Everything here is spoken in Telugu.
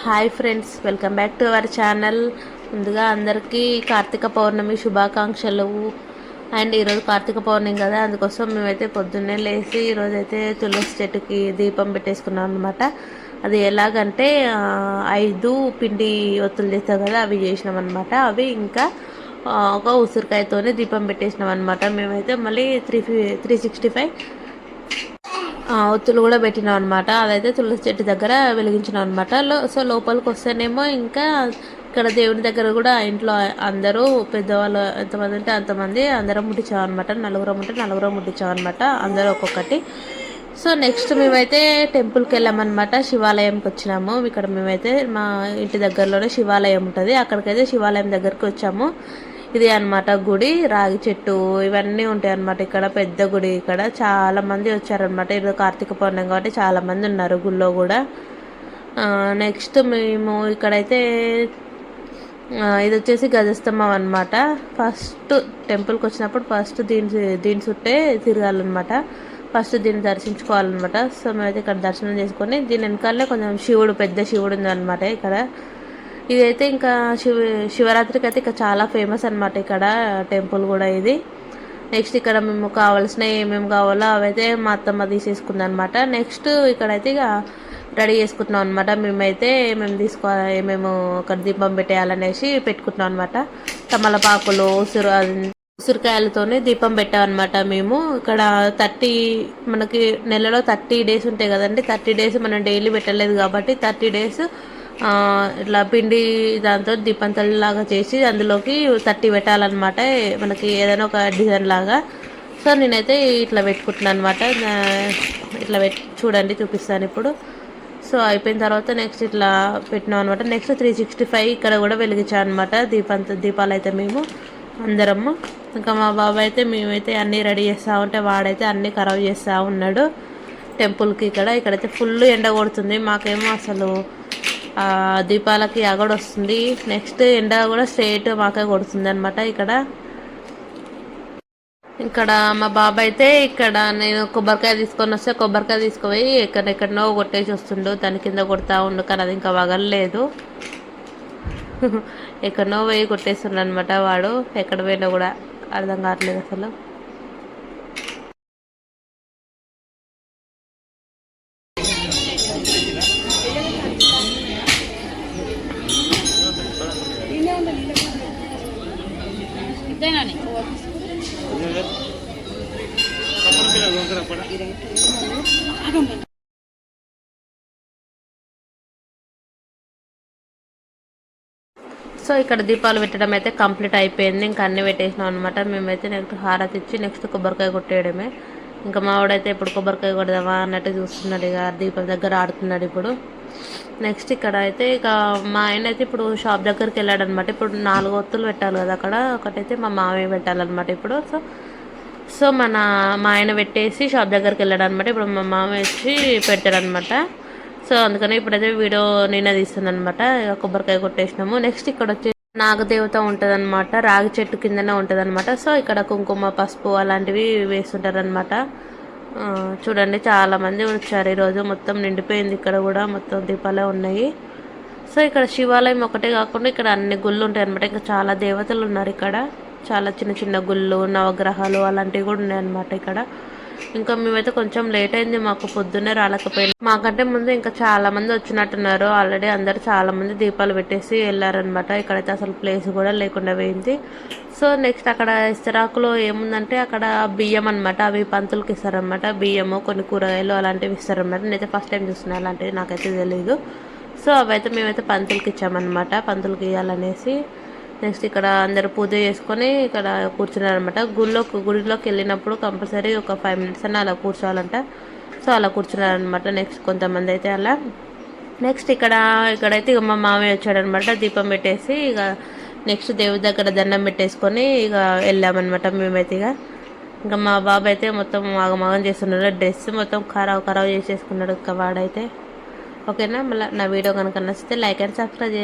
Hi friends, welcome back to our channel. ముందుగా అందరికీ కార్తీక పౌర్ణమి శుభాకాంక్షలు. అండ్ ఈరోజు కార్తీక పౌర్ణమి కదా, అందుకోసం మేమైతే పొద్దున్నే లేచి ఈరోజైతే తులసి చెట్టుకి దీపం పెట్టేసుకున్నాం అనమాట. అది ఎలాగంటే 5 పిండి ఒత్తులు చేస్తాం కదా, అవి చేసినాం అనమాట. అవి ఇంకా ఒక ఉసిరికాయతోనే దీపం పెట్టేసినాం అనమాట. మేమైతే మళ్ళీ 365 ఒత్తులు కూడా పెట్టినాం అనమాట. అదైతే తులసి చెట్టు దగ్గర వెలిగించినాం అనమాట. సో లోపలికి వస్తేనేమో ఇంకా ఇక్కడ దేవుని దగ్గర కూడా ఇంట్లో అందరూ పెద్దవాళ్ళు ఎంతమంది ఉంటే అంతమంది అందరం ముట్టించాం అనమాట. నలుగురం ఉంటే నలుగురం ముట్టించాం అనమాట, అందరూ ఒక్కొక్కటి. సో నెక్స్ట్ మేమైతే టెంపుల్కి వెళ్ళామన్నమాట. శివాలయంకి వచ్చినాము. ఇక్కడ మేమైతే మా ఇంటి దగ్గరలోనే శివాలయం ఉంటుంది, అక్కడికైతే శివాలయం దగ్గరికి వచ్చాము. ఇది అనమాట గుడి. రాగి చెట్టు ఇవన్నీ ఉంటాయి అనమాట. ఇక్కడ పెద్ద గుడి. ఇక్కడ చాలా మంది వచ్చారనమాట. ఈరోజు కార్తీక పౌర్ణమి కాబట్టి చాలా మంది ఉన్నారు గుళ్ళో కూడా. నెక్స్ట్ మేము ఇక్కడైతే ఇది వచ్చేసి గజస్తంభం అనమాట. ఫస్ట్ టెంపుల్కి వచ్చినప్పుడు ఫస్ట్ దీని చుట్టే తిరగాలన్నమాట. ఫస్ట్ దీన్ని దర్శించుకోవాలన్నమాట. సో మేమైతే ఇక్కడ దర్శనం చేసుకొని దీని వెనకాలనే కొంచెం శివుడు, పెద్ద శివుడు ఉందన్నమాట ఇక్కడ. ఇదైతే ఇంకా శివరాత్రికి అయితే ఇక్కడ చాలా ఫేమస్ అనమాట ఇక్కడ టెంపుల్ కూడా ఇది. నెక్స్ట్ ఇక్కడ మేము కావాల్సిన ఏమేమి కావాలో అవైతే మా అత్తమ్మ తీసేసుకుంది అనమాట. నెక్స్ట్ ఇక్కడైతే ఇక రెడీ చేసుకుంటున్నాం అనమాట. మేమైతే ఏమేమి తీసుకోవాలి, ఏమేమి అక్కడ దీపం పెట్టేయాలనేసి పెట్టుకుంటున్నాం అనమాట. తమలపాకులు, ఉసిరికాయలతోనే దీపం పెట్టామన్నమాట. మేము ఇక్కడ మనకి నెలలో 30 డేస్ ఉంటాయి కదండి. 30 డేస్ మనం డైలీ పెట్టలేదు కాబట్టి 30 డేస్ ఇట్లా పిండి దాంతో దీపంతలు లాగా చేసి అందులోకి 30 పెట్టాలన్నమాట. మనకి ఏదైనా ఒక డిజైన్ లాగా. సో నేనైతే ఇట్లా పెట్టుకుంటున్నాను అనమాట. ఇట్లా చూడండి, చూపిస్తాను ఇప్పుడు. సో అయిపోయిన తర్వాత నెక్స్ట్ ఇట్లా పెట్టినాం అనమాట. నెక్స్ట్ 365 ఇక్కడ కూడా వెలిగించాను అనమాట దీపాలు అయితే మేము అందరము. ఇంకా మా బాబాయ్ అయితే మేమైతే అన్నీ రెడీ చేస్తూ ఉంటే వాడైతే అన్నీ ఖరాబ్ చేస్తూ ఉన్నాడు టెంపుల్కి. ఇక్కడైతే ఫుల్ ఎండ కొడుతుంది. మాకేమో అసలు దీపాలకి అగడ వస్తుంది. నెక్స్ట్ ఎండ కూడా స్ట్రైట్ మాకే కొడుతుంది అనమాట. ఇక్కడ మా బాబాయ్ అయితే ఇక్కడ నేను కొబ్బరికాయ తీసుకొని వస్తే కొబ్బరికాయ తీసుకుపోయి ఎక్కడెక్కడనో కొట్టేసి వస్తుండు. దాని కింద కొడతా ఉండు, కానీ అది ఇంకా వగలలేదు. ఎక్కడనో పోయి కొట్టేస్తుండ అనమాట వాడు. ఎక్కడ పోయినా కూడా అర్థం కావట్లేదు అసలు. సో ఇక్కడ దీపాలు పెట్టడం అయితే కంప్లీట్ అయిపోయింది. ఇంకా అన్నీ పెట్టేసినాం అనమాట. మేమైతే నెక్స్ట్ హారతి ఇచ్చి నెక్స్ట్ కొబ్బరికాయ కొట్టేయడమే. ఇంకా మావాడైతే ఇప్పుడు కొబ్బరికాయ కొడదామా అన్నట్టు చూస్తున్నాడు. ఇక దీపం దగ్గర ఆడుతున్నాడు ఇప్పుడు. నెక్స్ట్ ఇక్కడ అయితే ఇక మా ఆయన అయితే ఇప్పుడు షాప్ దగ్గరికి వెళ్ళాడు అనమాట. ఇప్పుడు 4 ఒత్తులు పెట్టాలి కదా అక్కడ. ఒకటైతే మా మామయ్య పెట్టాలన్నమాట ఇప్పుడు. సో మా ఆయన పెట్టేసి షాప్ దగ్గరికి వెళ్ళాడు అనమాట. ఇప్పుడు మా మామయ్య వచ్చి పెడతాడనమాట. సో అందుకని ఇప్పుడైతే వీడియో నేనే తీస్తుంది అనమాట. ఇక కొబ్బరికాయ కొట్టేసినాము. నెక్స్ట్ ఇక్కడ వచ్చి నాగదేవత ఉంటుంది అనమాట. రాగి చెట్టు కిందనే ఉంటుంది అనమాట. సో ఇక్కడ కుంకుమ, పసుపు అలాంటివి వేస్తుంటారు అనమాట. చూడండి, చాలా మంది వచ్చారు ఈరోజు. మొత్తం నిండిపోయింది ఇక్కడ కూడా, మొత్తం దీపాలే ఉన్నాయి. సో ఇక్కడ శివాలయం ఒకటే కాకుండా ఇక్కడ అన్ని గుళ్ళు ఉంటాయి అనమాట. ఇంకా చాలా దేవతలు ఉన్నారు ఇక్కడ. చాలా చిన్న చిన్న గుళ్ళు, నవగ్రహాలు అలాంటివి కూడా ఉన్నాయి అనమాట ఇక్కడ. ఇంకా మేమైతే కొంచెం లేట్ అయింది, మాకు పొద్దున్నే రాలేకపోయింది. మాకంటే ముందు ఇంకా చాలా మంది వచ్చినట్టున్నారు ఆల్రెడీ. అందరు చాలా మంది దీపాలు పెట్టేసి వెళ్ళారనమాట. ఇక్కడైతే అసలు ప్లేస్ కూడా లేకుండా పోయింది. సో నెక్స్ట్ అక్కడ ఇస్తరాకులో ఏముందంటే అక్కడ బియ్యం అనమాట. అవి పంతులకి ఇస్తారనమాట. బియ్యము, కొన్ని కూరగాయలు అలాంటివి ఇస్తారనమాట. నేనైతే ఫస్ట్ టైం చూస్తున్నాను, అలాంటివి నాకైతే తెలీదు. సో అవైతే మేమైతే పంతులకి ఇచ్చామన్నమాట, పంతులకి ఇవ్వాలనేసి. నెక్స్ట్ ఇక్కడ అందరు పూజ చేసుకొని ఇక్కడ కూర్చున్నారనమాట. గుడిలోకి వెళ్ళినప్పుడు కంపల్సరీ ఒక 5 minutes అన్న అలా కూర్చోవాలంట. సో అలా కూర్చున్నారనమాట. నెక్స్ట్ కొంతమంది అయితే అలా. నెక్స్ట్ ఇక్కడైతే ఇక మా మామయ్య వచ్చాడనమాట. దీపం పెట్టేసి ఇక నెక్స్ట్ దేవుడి దగ్గర దండం పెట్టేసుకొని ఇక వెళ్ళామన్నమాట మేమైతే. ఇంకా మా బాబు అయితే మొత్తం ఆగమాగం చేస్తున్నాడు. డ్రెస్ మొత్తం ఖరాబ్ చేసేసుకున్నాడు ఇక వాడైతే. ఓకేనా, మళ్ళీ నా వీడియో కనుక నచ్చితే లైక్ అండ్ సబ్స్క్రైబ్ చేయండి.